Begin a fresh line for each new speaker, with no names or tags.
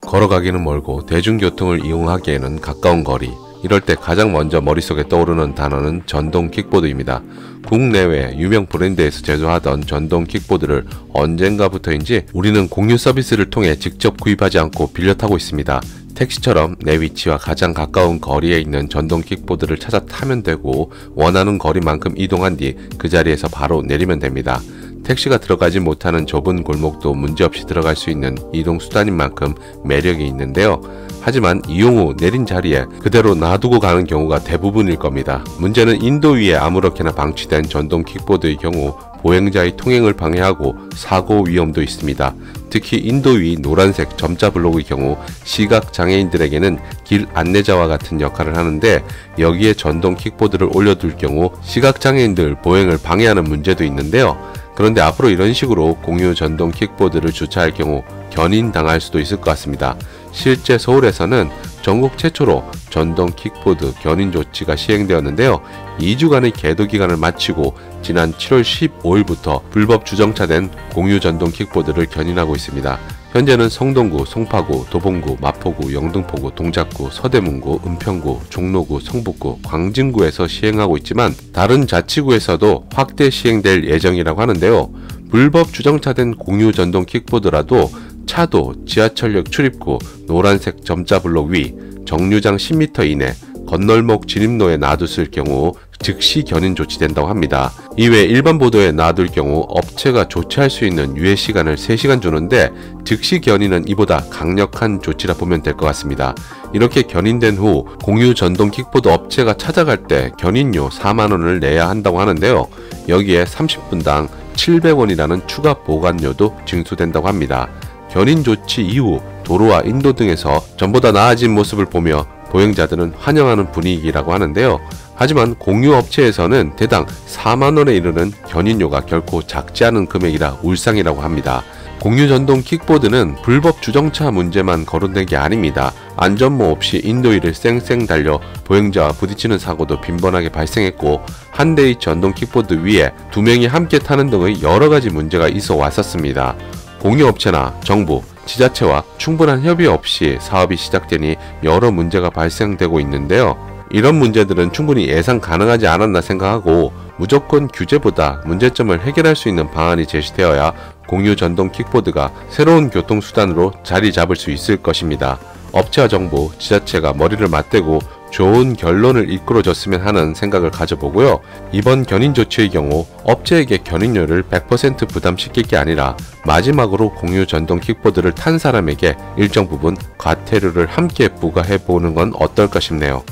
걸어가기는 멀고 대중교통을 이용하기에는 가까운 거리. 이럴 때 가장 먼저 머릿속에 떠오르는 단어는 전동 킥보드입니다. 국내외 유명 브랜드에서 제조하던 전동 킥보드를 언젠가부터인지 우리는 공유 서비스를 통해 직접 구입하지 않고 빌려 타고 있습니다. 택시처럼 내 위치와 가장 가까운 거리에 있는 전동 킥보드를 찾아 타면 되고 원하는 거리만큼 이동한 뒤 그 자리에서 바로 내리면 됩니다. 택시가 들어가지 못하는 좁은 골목도 문제없이 들어갈 수 있는 이동수단인 만큼 매력이 있는데요. 하지만 이용 후 내린 자리에 그대로 놔두고 가는 경우가 대부분일 겁니다. 문제는 인도 위에 아무렇게나 방치된 전동 킥보드의 경우 보행자의 통행을 방해하고 사고 위험도 있습니다. 특히 인도 위 노란색 점자 블록의 경우 시각장애인들에게는 길 안내자와 같은 역할을 하는데 여기에 전동 킥보드를 올려둘 경우 시각장애인들 보행을 방해하는 문제도 있는데요. 그런데 앞으로 이런 식으로 공유 전동 킥보드를 주차할 경우 견인당할 수도 있을 것 같습니다. 실제 서울에서는 전국 최초로 전동 킥보드 견인 조치가 시행되었는데요. 2주간의 계도 기간을 마치고 지난 7월 15일부터 불법 주정차된 공유 전동 킥보드를 견인하고 있습니다. 현재는 성동구, 송파구, 도봉구, 마포구, 영등포구, 동작구, 서대문구, 은평구, 종로구, 성북구, 광진구에서 시행하고 있지만 다른 자치구에서도 확대 시행될 예정이라고 하는데요. 불법 주정차된 공유 전동 킥보드라도 차도, 지하철역 출입구, 노란색 점자 블록 위, 정류장 10m 이내, 건널목 진입로에 놔뒀을 경우 즉시 견인 조치된다고 합니다. 이외 일반 보도에 놔둘 경우 업체가 조치할 수 있는 유예 시간을 3시간 주는데 즉시 견인은 이보다 강력한 조치라 보면 될 것 같습니다. 이렇게 견인된 후 공유 전동 킥보드 업체가 찾아갈 때 견인료 4만원을 내야 한다고 하는데요. 여기에 30분당 700원이라는 추가 보관료도 징수된다고 합니다. 견인 조치 이후 도로와 인도 등에서 전보다 나아진 모습을 보며 보행자들은 환영하는 분위기라고 하는데요. 하지만 공유업체에서는 대당 4만원에 이르는 견인료가 결코 작지 않은 금액이라 울상이라고 합니다. 공유 전동 킥보드는 불법 주정차 문제만 거론된 게 아닙니다. 안전모 없이 인도 위를 쌩쌩 달려 보행자와 부딪히는 사고도 빈번하게 발생했고 한 대의 전동 킥보드 위에 2명이 함께 타는 등의 여러가지 문제가 있어 왔었습니다. 공유업체나 정부, 지자체와 충분한 협의 없이 사업이 시작되니 여러 문제가 발생되고 있는데요. 이런 문제들은 충분히 예상 가능하지 않았나 생각하고 무조건 규제보다 문제점을 해결할 수 있는 방안이 제시되어야 공유 전동 킥보드가 새로운 교통수단으로 자리 잡을 수 있을 것입니다. 업체와 정부, 지자체가 머리를 맞대고 좋은 결론을 이끌어줬으면 하는 생각을 가져보고요. 이번 견인 조치의 경우 업체에게 견인료를 100% 부담시킬 게 아니라 마지막으로 공유 전동 킥보드를 탄 사람에게 일정 부분 과태료를 함께 부과해보는 건 어떨까 싶네요.